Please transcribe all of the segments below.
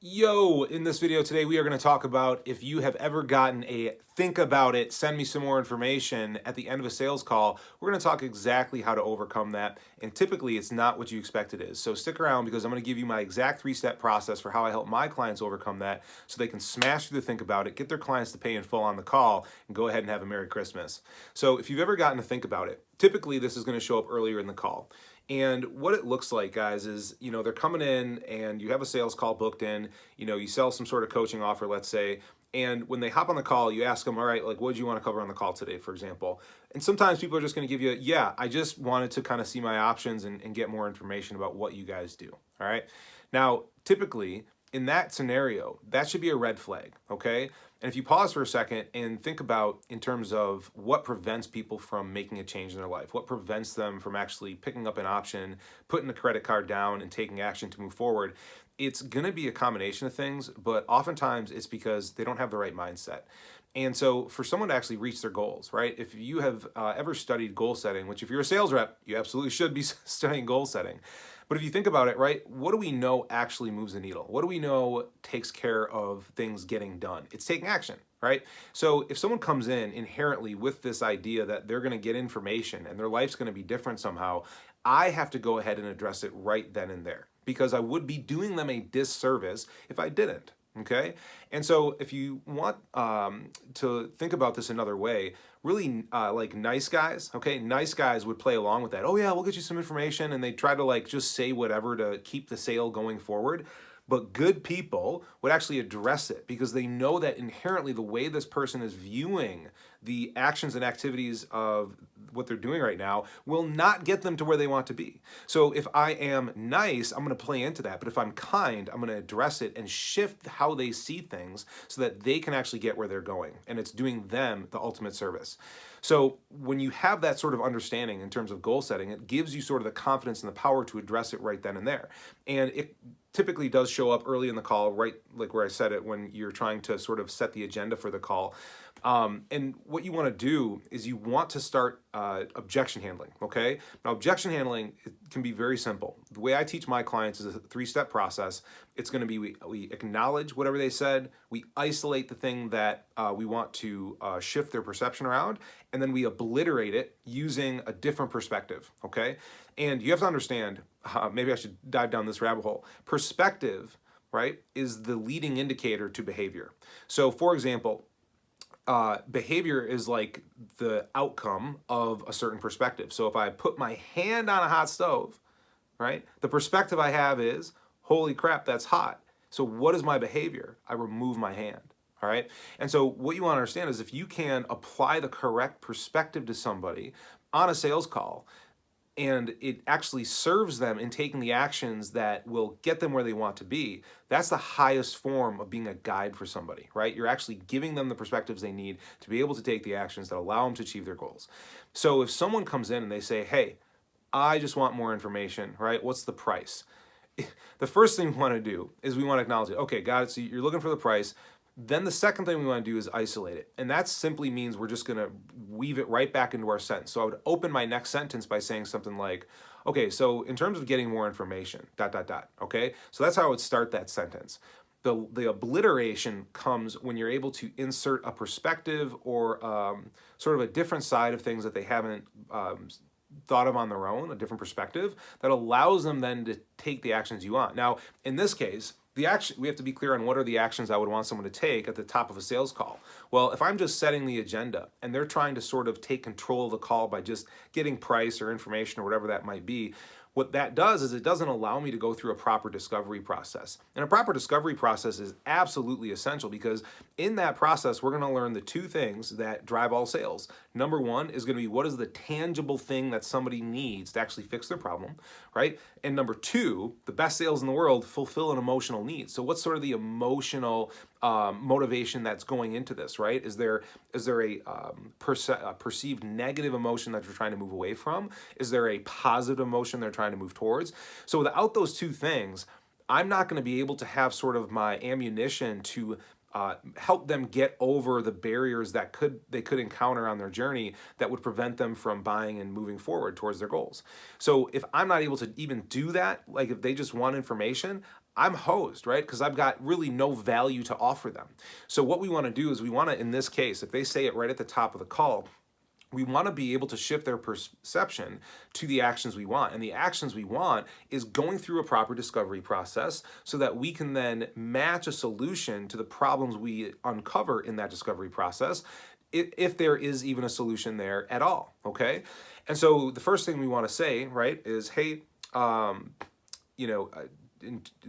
Yo, in this video today, we are going to talk about if you have ever gotten a think about it, send me some more information at the end of a sales call. We're going to talk exactly how to overcome that. And typically, it's not what you expect it is. So stick around because I'm going to give you my exact three-step process for how I help my clients overcome that so they can smash through the think about it, get their clients to pay in full on the call, and go ahead and have a Merry Christmas. So if you've ever gotten to think about it, typically this is going to show up earlier in the call. And what it looks like, guys, is, they're coming in and you have a sales call booked in, you sell some sort of coaching offer, let's say, and when they hop on the call, you ask them, all right, like, what do you want to cover on the call today, for example? And sometimes people are just going to give you, yeah, I just wanted to kind of see my options and get more information about what you guys do, all right? Now, typically, in that scenario, that should be a red flag, okay? And if you pause for a second and think about in terms of what prevents people from making a change in their life, what prevents them from actually picking up an option, putting the credit card down and taking action to move forward, it's going to be a combination of things, but oftentimes it's because they don't have the right mindset. And so for someone to actually reach their goals, right? If you have ever studied goal setting, which if you're a sales rep, you absolutely should be studying goal setting. But if you think about it, right, what do we know actually moves the needle? What do we know takes care of things getting done? It's taking action, right? So if someone comes in inherently with this idea that they're going to get information and their life's going to be different somehow, I have to go ahead and address it right then and there because I would be doing them a disservice if I didn't. Okay, and so if you want to think about this another way, really like nice guys, okay, nice guys would play along with that. Oh yeah, we'll get you some information, and they try to like just say whatever to keep the sale going forward. But good people would actually address it because they know that inherently the way this person is viewing the actions and activities of what they're doing right now will not get them to where they want to be. So if I am nice, I'm going to play into that. But if I'm kind, I'm going to address it and shift how they see things so that they can actually get where they're going. And it's doing them the ultimate service. So when you have that sort of understanding in terms of goal setting, it gives you sort of the confidence and the power to address it right then and there. And it typically does show up early in the call, right like where I said it, when you're trying to sort of set the agenda for the call. And what you want to do is you want to start objection handling, okay? Now, objection handling can be very simple. The way I teach my clients is a three-step process. It's going to be we acknowledge whatever they said, we isolate the thing that we want to shift their perception around, and then we obliterate it using a different perspective, okay? And you have to understand, maybe I should dive down this rabbit hole. Perspective, right, is the leading indicator to behavior. So, for example, behavior is like the outcome of a certain perspective. So if I put my hand on a hot stove, right, the perspective I have is, holy crap, that's hot. So what is my behavior? I remove my hand. All right. And so what you want to understand is if you can apply the correct perspective to somebody on a sales call, and it actually serves them in taking the actions that will get them where they want to be, that's the highest form of being a guide for somebody, right? You're actually giving them the perspectives they need to be able to take the actions that allow them to achieve their goals. So if someone comes in and they say, hey, I just want more information, right? What's the price? The first thing we want to do is we want to acknowledge it. Okay, got it. So you're looking for the price. Then the second thing we want to do is isolate it. And that simply means we're just going to weave it right back into our sentence. So I would open my next sentence by saying something like, okay, so in terms of getting more information, ... Okay? So that's how I would start that sentence. The obliteration comes when you're able to insert a perspective or sort of a different side of things that they haven't thought of on their own, a different perspective that allows them then to take the actions you want. Now, in this case, we have to be clear on what are the actions I would want someone to take at the top of a sales call. Well, if I'm just setting the agenda and they're trying to sort of take control of the call by just getting price or information or whatever that might be, what that does is it doesn't allow me to go through a proper discovery process. And a proper discovery process is absolutely essential because in that process, we're going to learn the two things that drive all sales. Number one is going to be what is the tangible thing that somebody needs to actually fix their problem, right? And number two, the best sales in the world fulfill an emotional need. So what's sort of the emotional motivation that's going into this, right? Is there a perceived negative emotion that you're trying to move away from? Is there a positive emotion they're trying to move towards? So without those two things, I'm not going to be able to have sort of my ammunition to help them get over the barriers that they could encounter on their journey that would prevent them from buying and moving forward towards their goals. So if I'm not able to even do that, like if they just want information, I'm hosed, right? Because I've got really no value to offer them. So what we want to do is we want to, in this case, if they say it right at the top of the call, we want to be able to shift their perception to the actions we want. And the actions we want is going through a proper discovery process so that we can then match a solution to the problems we uncover in that discovery process, if there is even a solution there at all, okay? And so the first thing we want to say, right, is, hey, you know,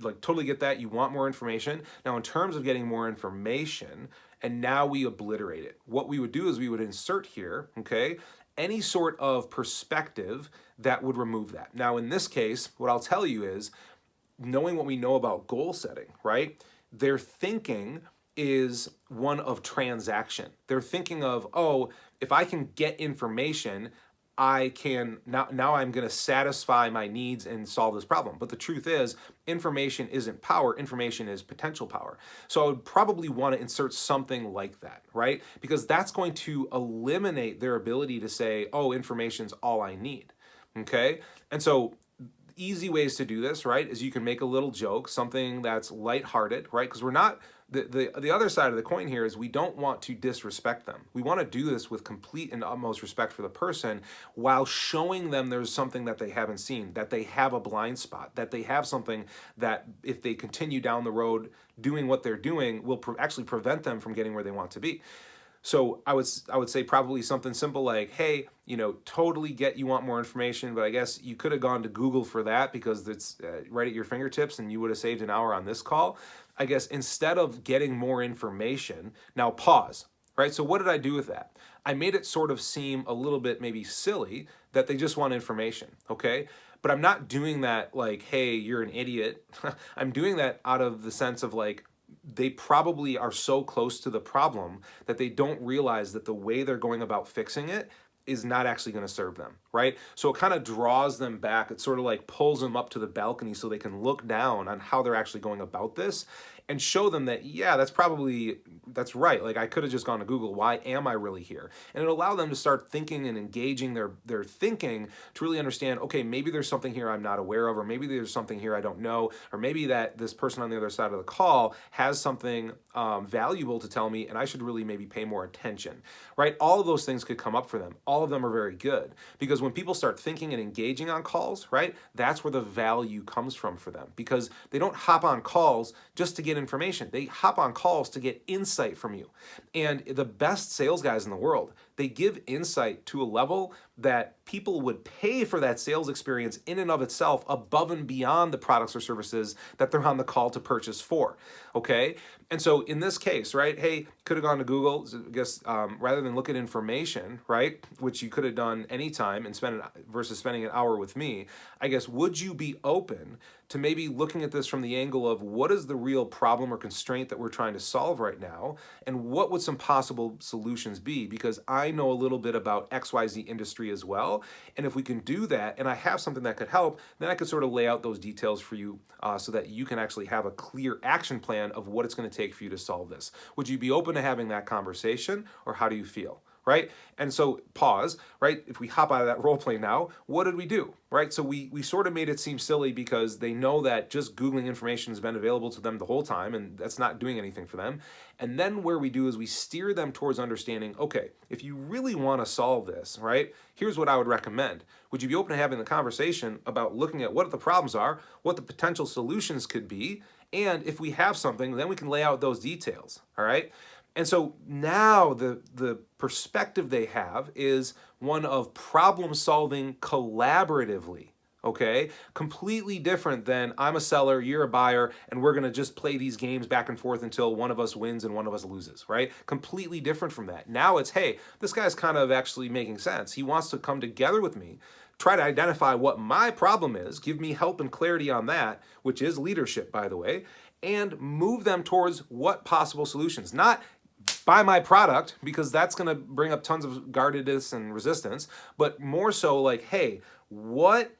like totally get that. You want more information. Now, in terms of getting more information, and now we obliterate it. What we would do is we would insert here, okay, any sort of perspective that would remove that. Now, in this case, what I'll tell you is, knowing what we know about goal setting, right, their thinking is one of transaction. They're thinking of, oh, if I can get information, I can now I'm going to satisfy my needs and solve this problem. But the truth is, information isn't power, information is potential power. So I would probably want to insert something like that, right? Because that's going to eliminate their ability to say, oh, information's all I need. Okay? And so easy ways to do this, right, is you can make a little joke, something that's lighthearted, right? Because we're not, the other side of the coin here is we don't want to disrespect them. We want to do this with complete and utmost respect for the person while showing them there's something that they haven't seen, that they have a blind spot, that they have something that if they continue down the road doing what they're doing will actually prevent them from getting where they want to be. So I would say probably something simple like, hey, you know, totally get you want more information, but I guess you could have gone to Google for that because it's right at your fingertips and you would have saved an hour on this call. I guess instead of getting more information, now pause, right? So what did I do with that? I made it sort of seem a little bit maybe silly that they just want information, okay? But I'm not doing that like, hey, you're an idiot. I'm doing that out of the sense of like, they probably are so close to the problem that they don't realize that the way they're going about fixing it is not actually going to serve them, right? So it kind of draws them back. It sort of like pulls them up to the balcony so they can look down on how they're actually going about this and show them that, yeah, that's right. Like I could have just gone to Google. Why am I really here? And it'll allow them to start thinking and engaging their thinking to really understand, okay, maybe there's something here I'm not aware of, or maybe there's something here I don't know, or maybe that this person on the other side of the call has something valuable to tell me and I should really maybe pay more attention, right? All of those things could come up for them. All of them are very good because when people start thinking and engaging on calls, right, that's where the value comes from for them because they don't hop on calls just to get information. They hop on calls to get insight from you. And the best sales guys in the world, they give insight to a level that people would pay for that sales experience in and of itself above and beyond the products or services that they're on the call to purchase for, okay? And so in this case, right, hey, could have gone to Google, I guess, rather than look at information, right, which you could have done anytime and versus spending an hour with me, I guess, would you be open to maybe looking at this from the angle of what is the real problem or constraint that we're trying to solve right now, and what would some possible solutions be? Because I know a little bit about XYZ industry as well, and if we can do that, and I have something that could help, then I could sort of lay out those details for you so that you can actually have a clear action plan of what it's going to take for you to solve this. Would you be open to having that conversation, or how do you feel? Right? And so pause, right? If we hop out of that role play now, what did we do? Right? So we sort of made it seem silly because they know that just Googling information has been available to them the whole time and that's not doing anything for them. And then where we do is we steer them towards understanding, okay, if you really want to solve this, right? Here's what I would recommend. Would you be open to having the conversation about looking at what the problems are, what the potential solutions could be, and if we have something, then we can lay out those details, all right? And so now the perspective they have is one of problem solving collaboratively, okay? Completely different than I'm a seller, you're a buyer, and we're gonna just play these games back and forth until one of us wins and one of us loses, right? Completely different from that. Now it's, hey, this guy's kind of actually making sense. He wants to come together with me, try to identify what my problem is, give me help and clarity on that, which is leadership, by the way, and move them towards what possible solutions. Not buy my product, because that's going to bring up tons of guardedness and resistance, but more so like, hey, what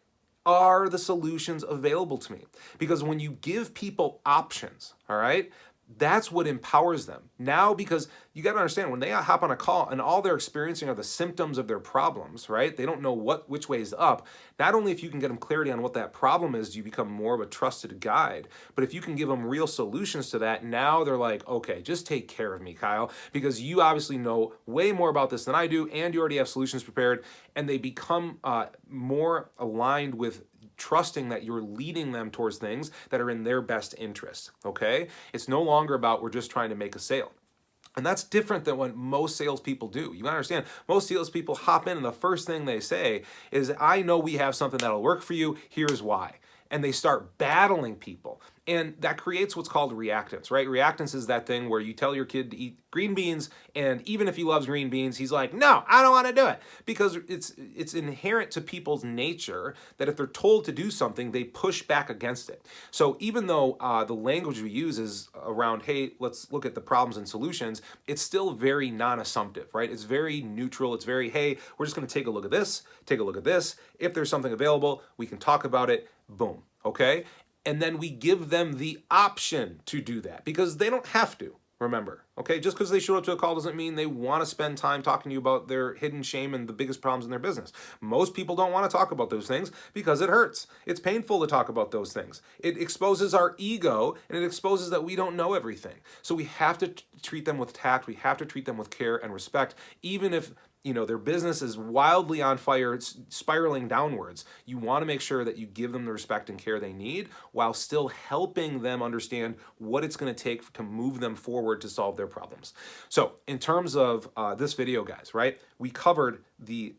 are the solutions available to me? Because when you give people options, all right, That's what empowers them. Now, because you got to understand, when they hop on a call and all they're experiencing are the symptoms of their problems, right? They don't know which way is up. Not only if you can get them clarity on what that problem is, do you become more of a trusted guide, but if you can give them real solutions to that, now they're like, okay, just take care of me, Kyle, because you obviously know way more about this than I do, and you already have solutions prepared, and they become more aligned with trusting that you're leading them towards things that are in their best interest, okay? It's no longer about we're just trying to make a sale. And that's different than what most salespeople do. You understand, most salespeople hop in and the first thing they say is, I know we have something that'll work for you, here's why. And they start battling people. And that creates what's called reactance, right? Reactance is that thing where you tell your kid to eat green beans, and even if he loves green beans, he's like, no, I don't want to do it. Because it's inherent to people's nature that if they're told to do something, they push back against it. So even though the language we use is around, hey, let's look at the problems and solutions, it's still very non-assumptive, right? It's very neutral. It's very, hey, we're just going to take a look at this, take a look at this. If there's something available, we can talk about it. Boom. Okay? And then we give them the option to do that because they don't have to, remember, okay? Just because they showed up to a call doesn't mean they want to spend time talking to you about their hidden shame and the biggest problems in their business. Most people don't want to talk about those things because it hurts. It's painful to talk about those things. It exposes our ego, and it exposes that we don't know everything. So we have to treat them with tact. We have to treat them with care and respect, even if their business is wildly on fire, it's spiraling downwards. You want to make sure that you give them the respect and care they need while still helping them understand what it's going to take to move them forward to solve their problems. So in terms of this video, guys, right, we covered the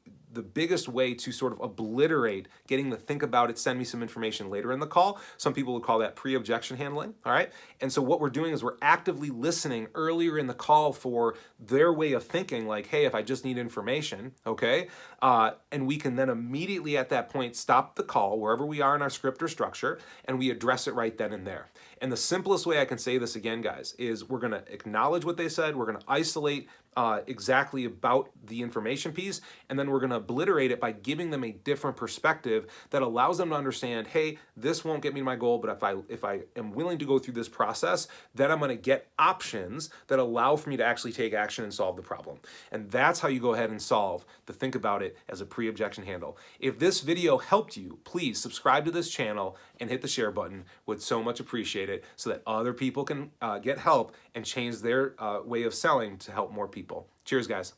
biggest way to sort of obliterate getting the think about it, send me some information later in the call. Some people would call that pre-objection handling, all right? And so what we're doing is we're actively listening earlier in the call for their way of thinking, like, hey, if I just need information, okay? And we can then immediately at that point stop the call wherever we are in our script or structure, and we address it right then and there. And the simplest way I can say this again, guys, is we're gonna acknowledge what they said, we're gonna isolate exactly about the information piece, and then we're going to obliterate it by giving them a different perspective that allows them to understand, hey, this won't get me to my goal, but if I am willing to go through this process, then I'm going to get options that allow for me to actually take action and solve the problem. And that's how you go ahead and solve the think about it as a pre-objection handle. If this video helped you, please subscribe to this channel and hit the share button. Would so much appreciate it so that other people can get help and change their way of selling to help more people. Cheers, guys.